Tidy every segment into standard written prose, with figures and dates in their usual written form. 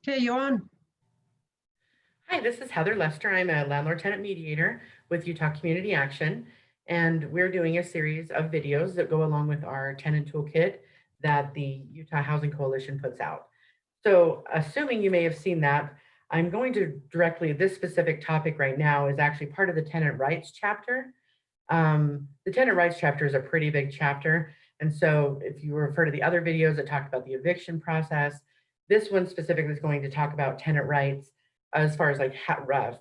Okay, you on? Hi, this is Heather Lester. I'm a landlord tenant mediator with Utah Community Action, and we're doing a series of videos that go along with our tenant toolkit that the Utah Housing Coalition puts out. So, assuming you may have seen that, I'm going to directly, this specific topic right now is actually part of the tenant rights chapter. The tenant rights chapter is a pretty big chapter. And so, if you refer to the other videos that talked about the eviction process, this one specifically is going to talk about tenant rights as far as like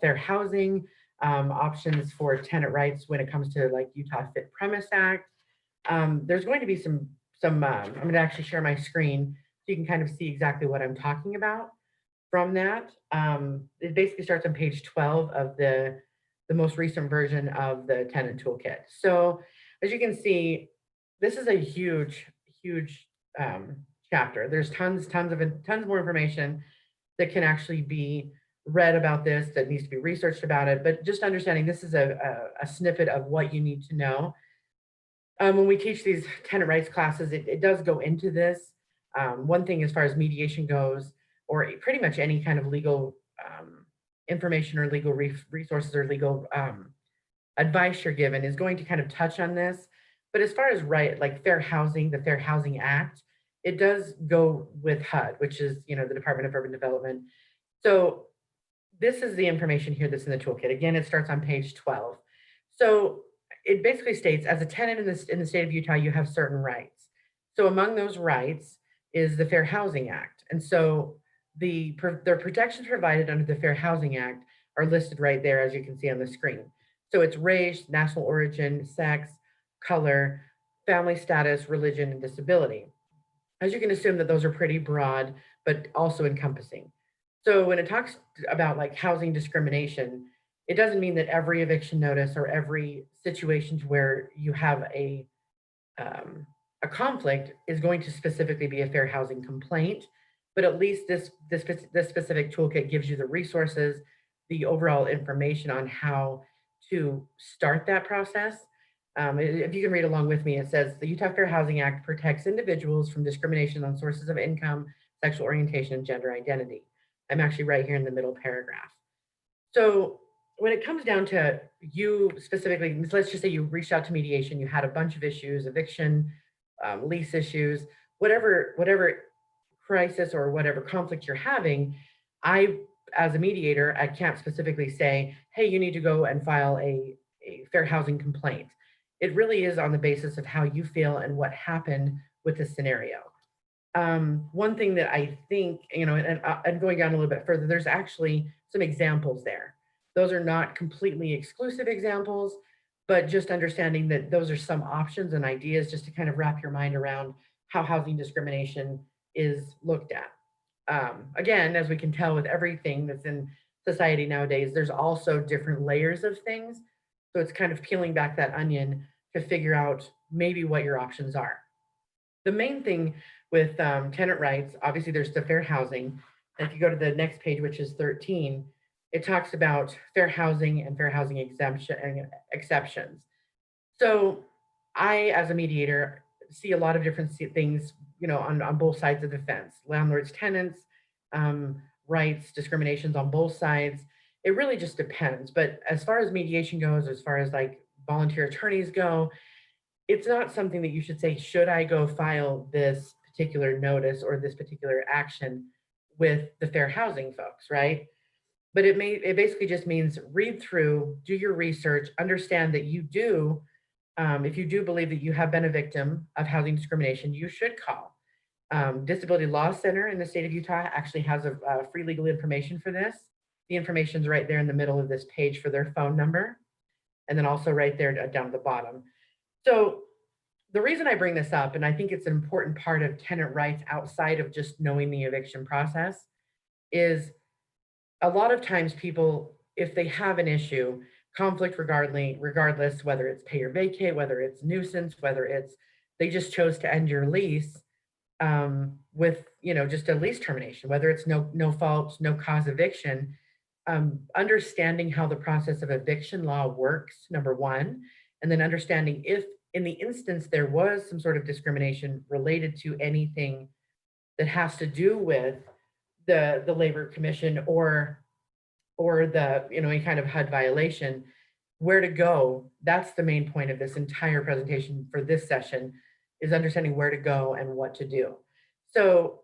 fair housing, options for tenant rights when it comes to like Utah Fit Premise Act. There's going to be I'm going to actually share my screen so you can kind of see exactly what I'm talking about from that. It basically starts on page 12 of the most recent version of the tenant toolkit. So as you can see, this is a huge chapter. There's tons more information that can actually be read about this, that needs to be researched about it, but just understanding this is a snippet of what you need to know. When we teach these tenant rights classes, it does go into this. One thing as far as mediation goes, or pretty much any kind of legal information or legal resources or legal advice you're given is going to kind of touch on this. But as far as like fair housing, the Fair Housing Act, it does go with HUD, which is, the Department of Urban Development. So this is the information here that's in the toolkit. Again, it starts on page 12. So it basically states, as a tenant in the state of Utah, you have certain rights. So among those rights is the Fair Housing Act. And so the protections provided under the Fair Housing Act are listed right there, as you can see on the screen. So it's race, national origin, sex, color, family status, religion, and disability. As you can assume that those are pretty broad, but also encompassing. So when it talks about like housing discrimination, it doesn't mean that every eviction notice or every situation where you have a conflict is going to specifically be a fair housing complaint, but at least this specific toolkit gives you the resources, the overall information on how to start that process. If you can read along with me, it says the Utah Fair Housing Act protects individuals from discrimination on sources of income, sexual orientation, and gender identity. I'm actually right here in the middle paragraph. So when it comes down to you specifically, let's just say you reached out to mediation, you had a bunch of issues, eviction, lease issues, whatever crisis or whatever conflict you're having, as a mediator, I can't specifically say, hey, you need to go and file a fair housing complaint. It really is on the basis of how you feel and what happened with the scenario. One thing that I think, and going down a little bit further, there's actually some examples there. Those are not completely exclusive examples, but just understanding that those are some options and ideas just to kind of wrap your mind around how housing discrimination is looked at. Again, as we can tell with everything that's in society nowadays, there's also different layers of things. So it's kind of peeling back that onion to figure out maybe what your options are. The main thing with tenant rights, obviously there's the fair housing. And if you go to the next page, which is 13, it talks about fair housing and fair housing exceptions. So I, as a mediator, see a lot of different things, on both sides of the fence, landlords, tenants, rights, discriminations on both sides. It really just depends. But as far as mediation goes, as far as like volunteer attorneys go, it's not something that you should say, should I go file this particular notice or this particular action with the fair housing folks, right? But it basically just means read through, do your research, understand that you do, if you do believe that you have been a victim of housing discrimination, you should call. Disability Law Center in the state of Utah actually has a free legal information for this. The information's right there in the middle of this page for their phone number, and then also right there down at the bottom. So the reason I bring this up, and I think it's an important part of tenant rights outside of just knowing the eviction process, is a lot of times people, if they have an issue, conflict regardless, whether it's pay or vacate, whether it's nuisance, whether it's they just chose to end your lease with just a lease termination, whether it's no fault, no cause eviction, understanding how the process of eviction law works, number one, and then understanding if in the instance there was some sort of discrimination related to anything that has to do with the Labor Commission or the, any kind of HUD violation, where to go. That's the main point of this entire presentation for this session, is understanding where to go and what to do. So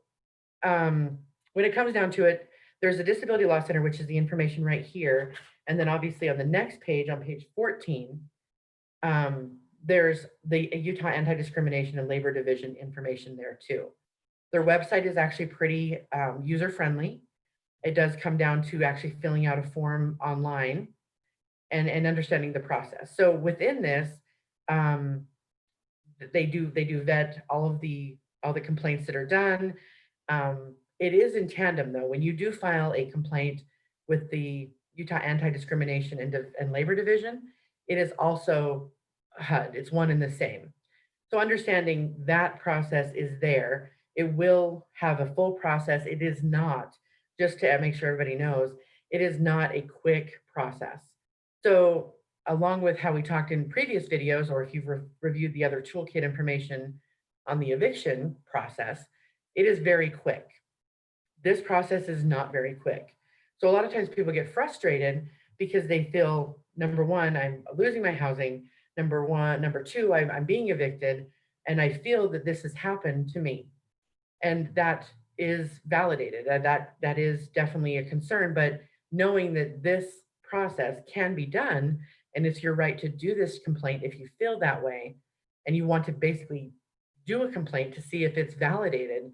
when it comes down to it, there's a Disability Law Center, which is the information right here. And then obviously on the next page, on page 14, there's the Utah Anti-Discrimination and Labor Division information there too. Their website is actually pretty user-friendly. It does come down to actually filling out a form online and understanding the process. So within this, they do vet all the complaints that are done. It is in tandem though. When you do file a complaint with the Utah Anti-Discrimination and Labor Division, it is also HUD. It's one and the same. So understanding that process is there. It will have a full process. It is not, just to make sure everybody knows, it is not a quick process. So along with how we talked in previous videos, or if you've reviewed the other toolkit information on the eviction process, it is very quick. This process is not very quick. So a lot of times people get frustrated because they feel, number one, I'm losing my housing. Number two, I'm being evicted, and I feel that this has happened to me. And that is validated. That is definitely a concern, but knowing that this process can be done, and it's your right to do this complaint if you feel that way, and you want to basically do a complaint to see if it's validated.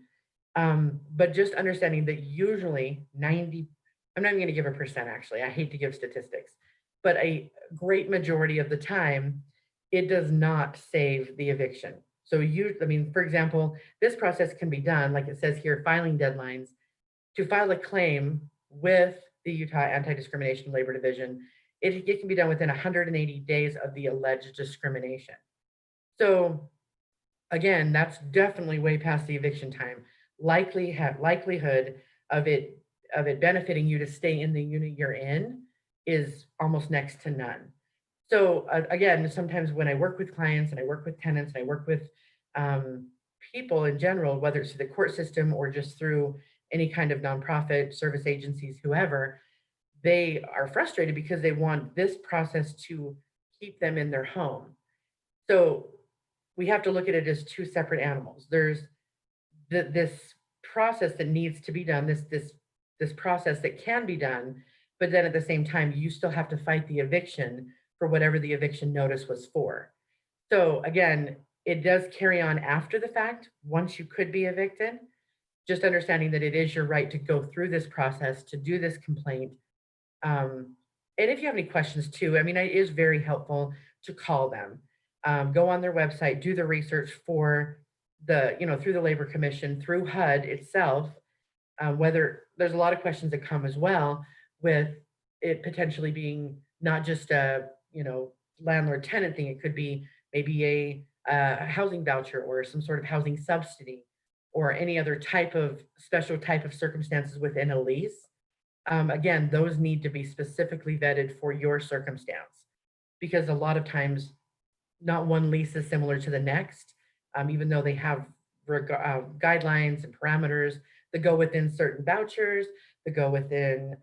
But just understanding that usually 90, I'm not even going to give a percent actually, I hate to give statistics, but a great majority of the time, it does not save the eviction. So for example, this process can be done, like it says here, filing deadlines. To file a claim with the Utah Anti-Discrimination Labor Division, it can be done within 180 days of the alleged discrimination. So again, that's definitely way past the eviction time. Likelihood of it benefiting you to stay in the unit you're in is almost next to none. So again, sometimes when I work with clients and I work with tenants and I work with people in general, whether it's through the court system or just through any kind of nonprofit service agencies, whoever, they are frustrated because they want this process to keep them in their home. So we have to look at it as two separate animals. There's this process that needs to be done, this process that can be done, but then at the same time, you still have to fight the eviction for whatever the eviction notice was for. So again, it does carry on after the fact, once you could be evicted, just understanding that it is your right to go through this process, to do this complaint. And if you have any questions too, I mean, it is very helpful to call them. Go on their website, do the research for through the Labor Commission, through HUD itself, whether there's a lot of questions that come as well with it potentially being not just a, landlord tenant thing. It could be maybe a housing voucher or some sort of housing subsidy or any other special type of circumstances within a lease. Again, those need to be specifically vetted for your circumstance, because a lot of times not one lease is similar to the next, even though they have guidelines and parameters that go within certain vouchers, that go within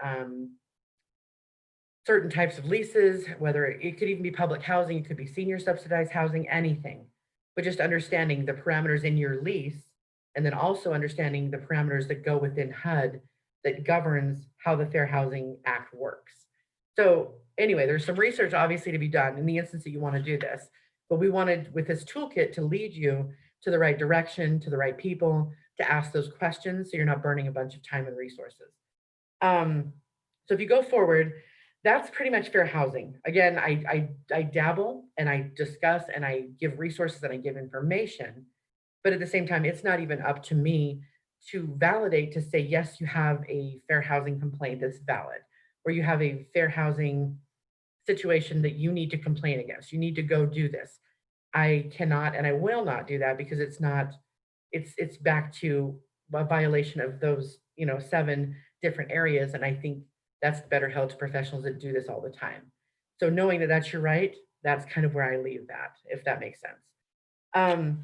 certain types of leases, whether it could even be public housing, it could be senior subsidized housing, anything. But just understanding the parameters in your lease, and then also understanding the parameters that go within HUD that governs how the Fair Housing Act works. So anyway, there's some research obviously to be done in the instance that you want to do this, but we wanted with this toolkit to lead you to the right direction, to the right people, to ask those questions so you're not burning a bunch of time and resources. So if you go forward, that's pretty much fair housing. Again, I dabble and I discuss and I give resources and I give information, but at the same time, it's not even up to me to validate, to say, yes, you have a fair housing complaint that's valid, or you have a fair housing situation that you need to complain against. You need to go do this. I cannot and I will not do that, because it's back to a violation of those 7 different areas. And I think that's better held to professionals that do this all the time. So knowing that that's your right, that's kind of where I leave that, if that makes sense.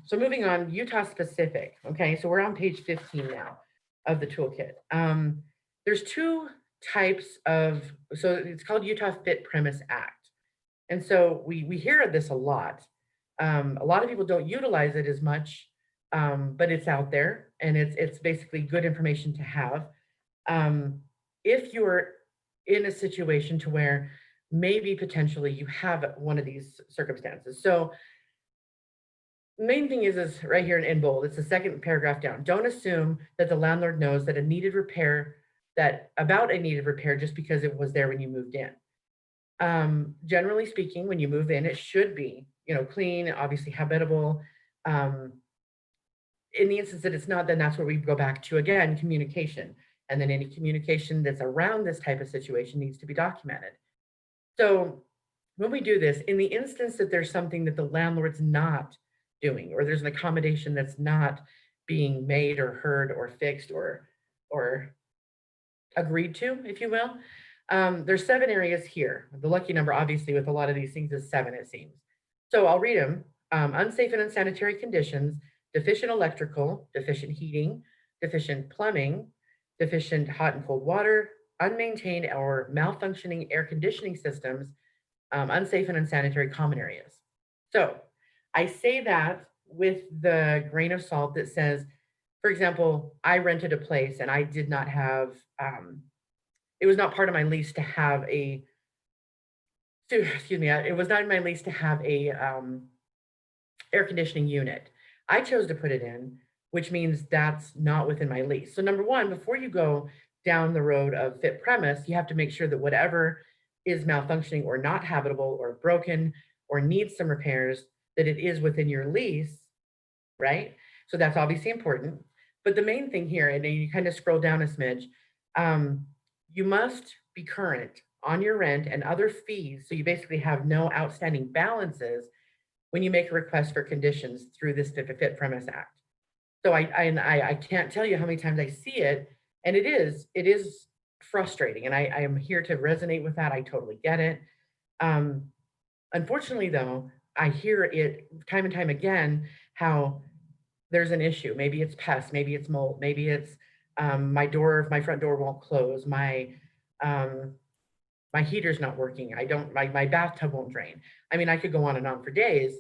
So moving on, Utah specific. Okay, so we're on page 15 now. of the toolkit. There's two types of, so it's called Utah Fit Premise Act. And so we hear of this a lot. A lot of people don't utilize it as much, but it's out there and it's basically good information to have. If you're in a situation to where maybe potentially you have one of these circumstances. So main thing is right here in bold, it's the second paragraph down. Don't assume that the landlord knows that about a needed repair just because it was there when you moved in. Generally speaking, when you move in, it should be, clean, obviously habitable. In the instance that it's not, then that's where we go back to, again, communication. And then any communication that's around this type of situation needs to be documented. So when we do this, in the instance that there's something that the landlord's not doing, or there's an accommodation that's not being made or heard or fixed or agreed to, if you will, there's 7 areas here. The lucky number, obviously, with a lot of these things is 7, it seems. So I'll read them. Unsafe and unsanitary conditions, deficient electrical, deficient heating, deficient plumbing, deficient hot and cold water, unmaintained or malfunctioning air conditioning systems, unsafe and unsanitary common areas. So I say that with the grain of salt that says, for example, I rented a place and I did not have, it was not part of my lease to have it was not in my lease to have a air conditioning unit. I chose to put it in, which means that's not within my lease. So number one, before you go down the road of fit premise, you have to make sure that whatever is malfunctioning or not habitable or broken or needs some repairs, that it is within your lease, right? So that's obviously important. But the main thing here, and then you kind of scroll down a smidge, you must be current on your rent and other fees. So you basically have no outstanding balances when you make a request for conditions through this Fit Premise Act. So I can't tell you how many times I see it, and it is frustrating, and I am here to resonate with that. I totally get it. Unfortunately, though, I hear it time and time again how there's an issue. Maybe it's pests, maybe it's mold, maybe it's my front door won't close, my heater's not working. My bathtub won't drain. I mean, I could go on and on for days,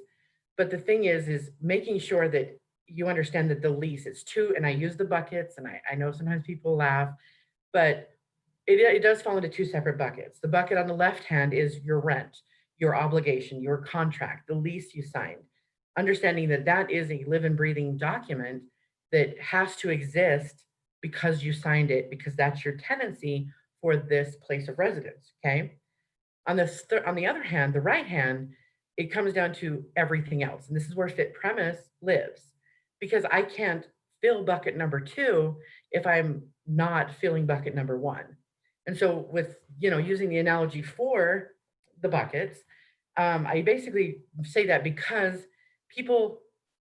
but the thing is making sure that you understand that the lease, it's two, and I use the buckets, and I know sometimes people laugh, but it does fall into two separate buckets. The bucket on the left hand is your rent, your obligation, your contract, the lease you signed, understanding that that is a living, breathing document that has to exist because you signed it, because that's your tenancy for this place of residence, okay? On the other hand, the right hand, it comes down to everything else. And this is where fit premise lives, because I can't fill bucket number 2 if I'm not filling bucket number 1. And so with, using the analogy for the buckets, I basically say that because people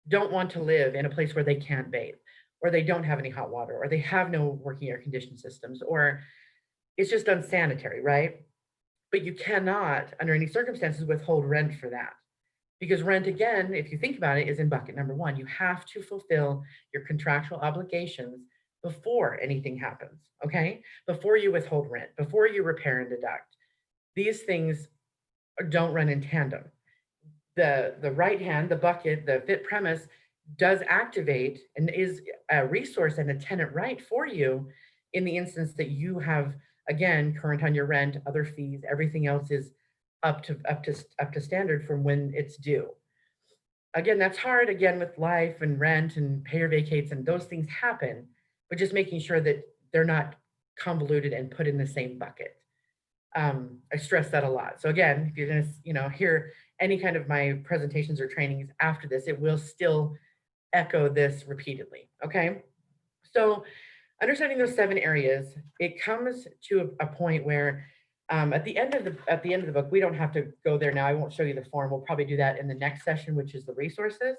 don't want to live in a place where they can't bathe, or they don't have any hot water, or they have no working air conditioning systems, or it's just unsanitary, right? But you cannot, under any circumstances, withhold rent for that. Because rent, again, if you think about it, is in bucket number 1. You have to fulfill your contractual obligations before anything happens, okay? Before you withhold rent, before you repair and deduct. These things don't run in tandem. The right hand, the bucket, the fit premise does activate and is a resource and a tenant right for you in the instance that you have, again, current on your rent, other fees, everything else is up to standard from when it's due. Again, that's hard, again, with life and rent and payer vacates, and those things happen, but just making sure that they're not convoluted and put in the same bucket. I stress that a lot. So again, if you're gonna, hear any kind of my presentations or trainings after this, it will still echo this repeatedly, okay? So understanding those 7 areas, it comes to a point where at the end of the book, we don't have to go there now. I won't show you the form. We'll probably do that in the next session, which is the resources.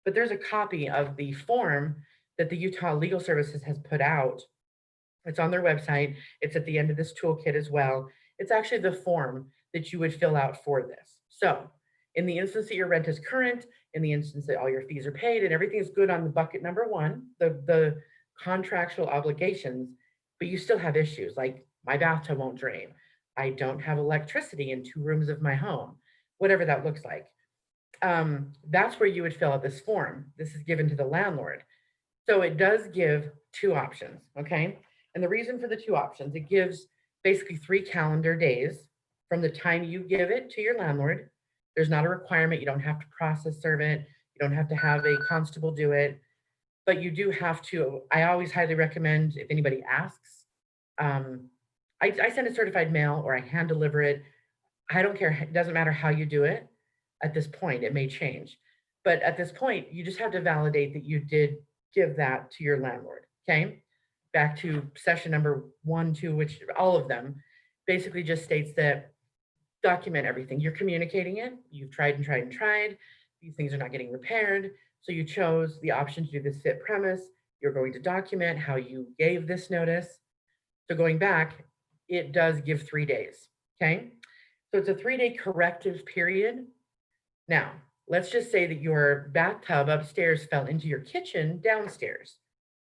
But there's a copy of the form that the Utah Legal Services has put out. It's on their website. It's at the end of this toolkit as well. It's actually the form that you would fill out for this. So in the instance that your rent is current, in the instance that all your fees are paid and everything is good on the bucket number 1, the contractual obligations, but you still have issues like my bathtub won't drain. I don't have electricity in 2 rooms of my home, whatever that looks like. That's where you would fill out this form. This is given to the landlord. So it does give 2 options, okay? And the reason for the 2 options, it gives basically 3 calendar days from the time you give it to your landlord. There's not a requirement. You don't have to process serve it. You don't have to have a constable do it, but you do have to. I always highly recommend if anybody asks, um, I send a certified mail or I hand deliver it. I don't care. It doesn't matter how you do it. At this point, it may change, but at this point, you just have to validate that you did give that to your landlord. Okay. Back to session number 1, 2, which all of them basically just states that document everything. You're communicating it. You've tried and tried and tried. These things are not getting repaired. So you chose the option to do this fit premise. You're going to document how you gave this notice. So going back, it does give 3 days. Okay. So it's a 3-day corrective period. Now, let's just say that your bathtub upstairs fell into your kitchen downstairs.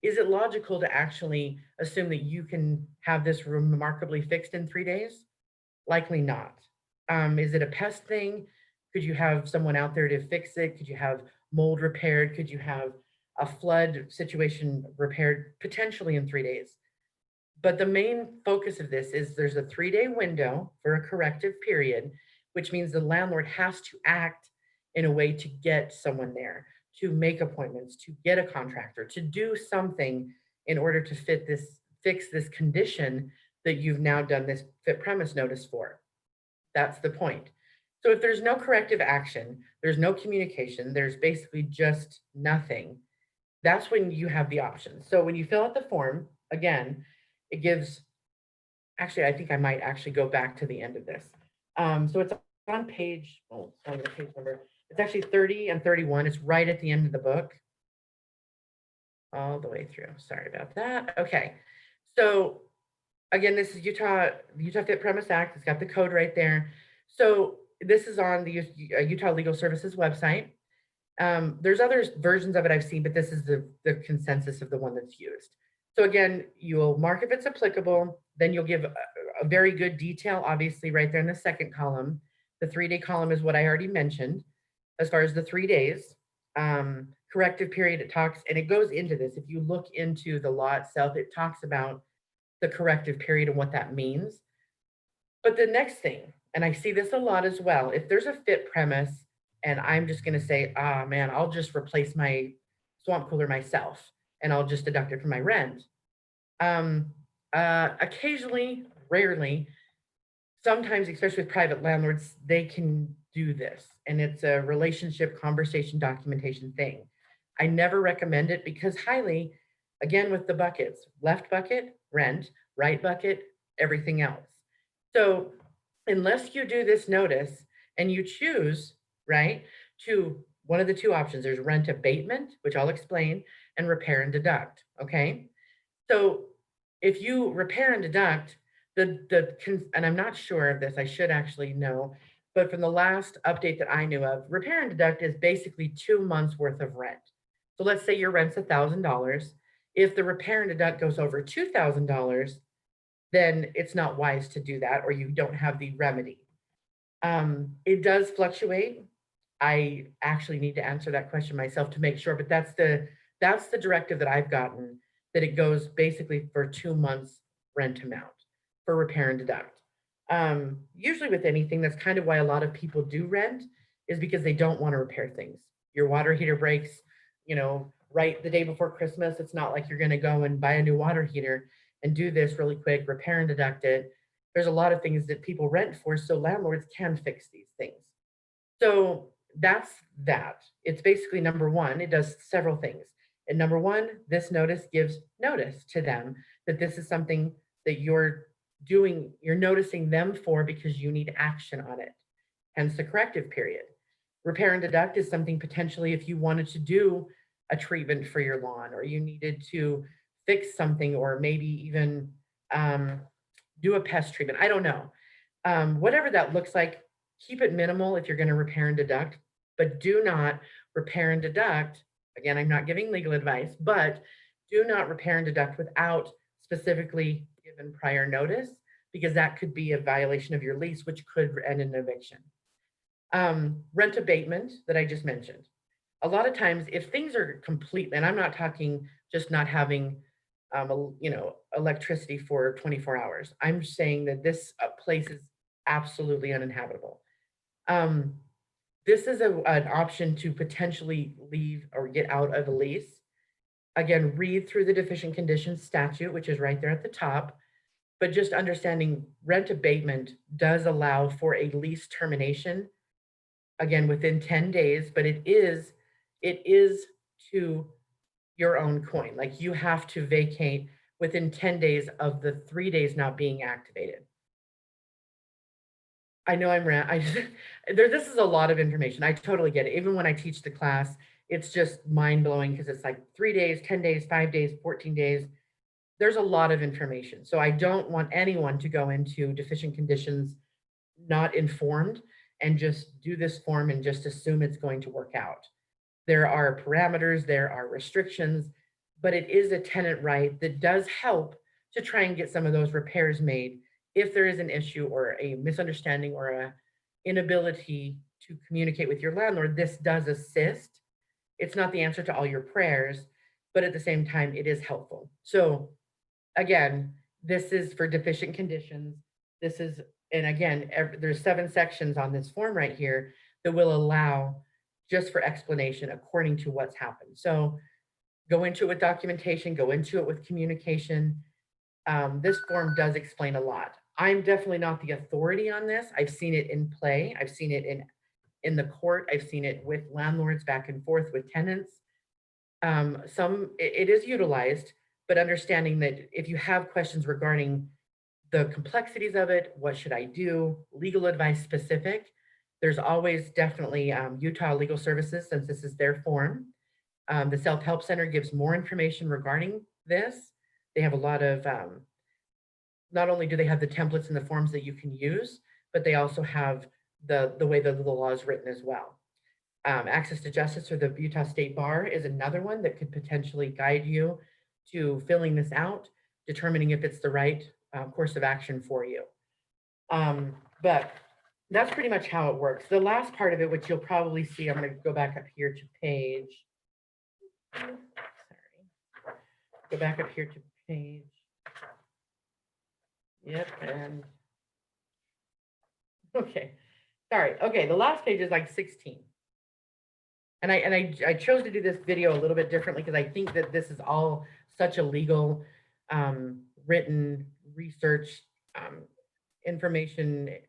Is it logical to actually assume that you can have this remarkably fixed in 3 days? Likely not. Is it a pest thing? Could you have someone out there to fix it? Could you have mold repaired? Could you have a flood situation repaired potentially in 3 days? But the main focus of this is there's a 3-day window for a corrective period, which means the landlord has to act in a way to get someone there, to make appointments, to get a contractor, to do something in order to fix this condition that you've now done this fit premise notice for. That's the point. So if there's no corrective action, there's no communication, there's basically just nothing, that's when you have the option. So when you fill out the form, again, it gives, actually, I think I might actually go back to the end of this. So it's on page, oh, sorry, the page number. It's actually 30 and 31. It's right at the end of the book. All the way through. Sorry about that. Okay. So again, this is Utah Fit Premise Act. It's got the code right there. So this is on the Utah Legal Services website. There's other versions of it I've seen, but this is the consensus of the one that's used. So again, you'll mark if it's applicable, then you'll give a very good detail, obviously right there in the second column. The 3-day column is what I already mentioned. As far as the 3 days, corrective period, it talks, and it goes into this. If you look into the law itself, it talks about the corrective period and what that means. But the next thing, and I see this a lot as well, if there's a fit premise and I'm just going to say, ah, man, I'll just replace my swamp cooler myself and I'll just deduct it from my rent. Occasionally, rarely, sometimes, especially with private landlords, they can do this. And it's a relationship conversation documentation thing. I never recommend it because highly, again, with the buckets, left bucket, rent, right bucket, everything else. So unless you do this notice and you choose, right, to one of the 2 options, there's rent abatement, which I'll explain, and repair and deduct, okay? So if you repair and deduct, and I'm not sure of this, I should actually know, but from the last update that I knew of, repair and deduct is basically 2 months worth of rent. So let's say your rent's $1,000. If the repair and deduct goes over $2,000, then it's not wise to do that, or you don't have the remedy. It does fluctuate. I actually need to answer that question myself to make sure, but that's the directive that I've gotten, that it goes basically for 2 months rent amount for repair and deduct. Usually with anything, that's kind of why a lot of people do rent, is because they don't want to repair things. Your water heater breaks, right the day before Christmas. It's not like you're going to go and buy a new water heater and do this really quick, repair and deduct it. There's a lot of things that people rent for, so landlords can fix these things. So that's that. It's basically number 1, it does several things. And number 1, this notice gives notice to them that this is something that you're doing, you're noticing them for because you need action on it, hence the corrective period. Repair and deduct is something potentially if you wanted to do a treatment for your lawn, or you needed to fix something, or maybe even do a pest treatment. I don't know. Whatever that looks like, keep it minimal if you're going to repair and deduct, but do not repair and deduct. Again, I'm not giving legal advice, but do not repair and deduct without specifically given prior notice, because that could be a violation of your lease, which could end in eviction. Rent abatement that I just mentioned. A lot of times, if things are complete, and I'm not talking just not having, electricity for 24 hours. I'm saying that this place is absolutely uninhabitable. Um, this is an option to potentially leave or get out of a lease. Again, read through the deficient conditions statute, which is right there at the top. But just understanding rent abatement does allow for a lease termination, again, within 10 days, but it is to your own coin. Like, you have to vacate within 10 days of the 3 days not being activated. I know I just, this is a lot of information. I totally get it. Even when I teach the class, it's just mind blowing because it's like 3 days, 10 days, 5 days, 14 days. There's a lot of information. So I don't want anyone to go into deficient conditions not informed and just do this form and just assume it's going to work out. There are parameters, there are restrictions, but it is a tenant right that does help to try and get some of those repairs made if there is an issue or a misunderstanding or a inability to communicate with your landlord. This does assist. It's not the answer to all your prayers, but at the same time, it is helpful. So again, this is for deficient conditions. This is, and again, there's 7 sections on this form right here that will allow just for explanation according to what's happened. So go into it with documentation, go into it with communication. This form does explain a lot. I'm definitely not the authority on this. I've seen it in play. I've seen it in the court. I've seen it with landlords back and forth with tenants. It is utilized, but understanding that if you have questions regarding the complexities of it, what should I do, legal advice specific, there's always definitely Utah Legal Services, since this is their form. The Self-Help Center gives more information regarding this. They have a lot of, not only do they have the templates and the forms that you can use, but they also have the way that the law is written as well. Access to Justice or the Utah State Bar is another one that could potentially guide you to filling this out, determining if it's the right course of action for you. But that's pretty much how it works. The last part of it, which you'll probably see, I'm going to go back up here to page, sorry, go back up here to page, yep, and, okay, sorry, okay, the last page is like 16. And I chose to do this video a little bit differently because I think that this is all such a legal, written research, information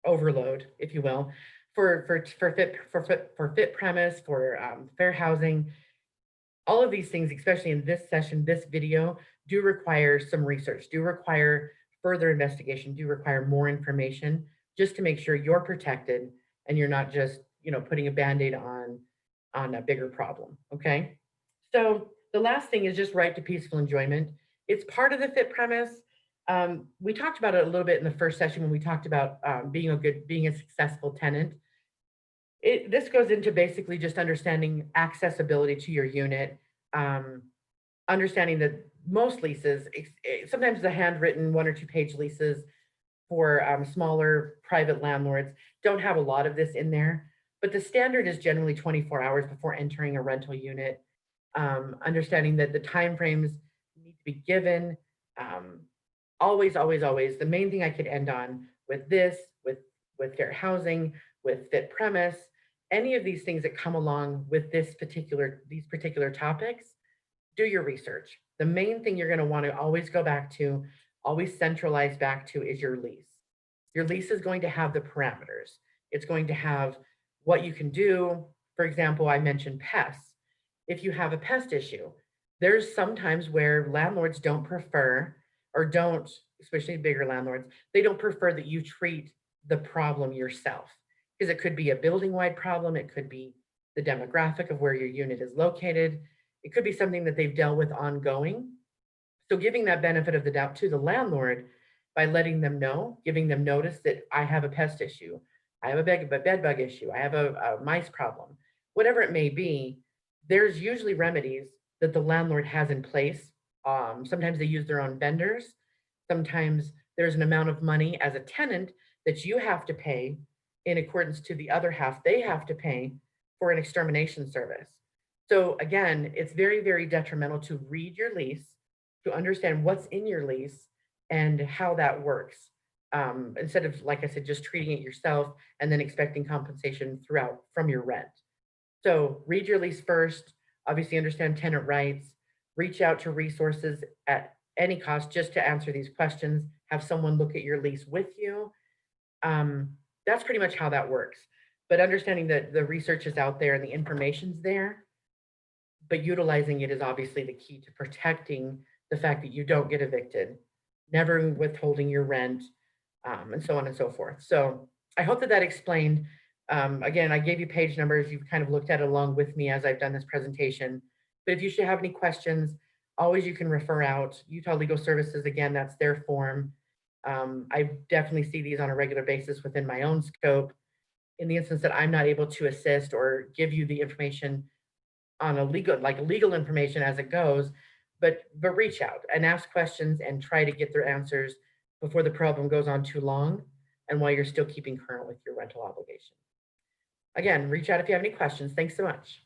overload, if you will, for fit premise, for fair housing. All of these things, especially in this session, this video, do require some research, do require further investigation, do require more information, just to make sure you're protected and you're not just, putting a Band-Aid on a bigger problem. Okay. So the last thing is just right to peaceful enjoyment. It's part of the fit premise. We talked about it a little bit in the first session when we talked about being a successful tenant. This goes into basically just understanding accessibility to your unit, understanding that most leases, sometimes the handwritten 1 or 2 page leases for smaller private landlords don't have a lot of this in there, but the standard is generally 24 hours before entering a rental unit. Understanding that the timeframes need to be given. Always, always, always, the main thing I could end on with this, with fair housing, with fit premise, any of these things that come along with these particular topics, do your research. The main thing you're going to want to always go back to, always centralize back to, is your lease. Your lease is going to have the parameters. It's going to have what you can do. For example, I mentioned pests. If you have a pest issue, there's sometimes where landlords don't prefer, or don't, especially bigger landlords, they don't prefer that you treat the problem yourself, because it could be a building-wide problem. It could be the demographic of where your unit is located. It could be something that they've dealt with ongoing. So giving that benefit of the doubt to the landlord by letting them know, giving them notice that I have a pest issue, I have a bed bug issue, I have a mice problem, whatever it may be, there's usually remedies that the landlord has in place. Sometimes they use their own vendors. Sometimes there's an amount of money as a tenant that you have to pay in accordance to the other half they have to pay for an extermination service. So again, it's very, very detrimental to read your lease, to understand what's in your lease and how that works. Instead of, like I said, just treating it yourself and then expecting compensation throughout from your rent. So read your lease first, obviously understand tenant rights, reach out to resources at any cost just to answer these questions, have someone look at your lease with you. That's pretty much how that works. But understanding that the research is out there and the information's there, but utilizing it is obviously the key to protecting the fact that you don't get evicted, never withholding your rent, and so on and so forth. So I hope that that explained. Again, I gave you page numbers. You've kind of looked at it along with me as I've done this presentation. But if you should have any questions, always you can refer out. Utah Legal Services, again, that's their form. I definitely see these on a regular basis within my own scope. In the instance that I'm not able to assist or give you the information on a legal information as it goes, but reach out and ask questions and try to get their answers before the problem goes on too long and while you're still keeping current with your rental obligation. Again, reach out if you have any questions. Thanks so much.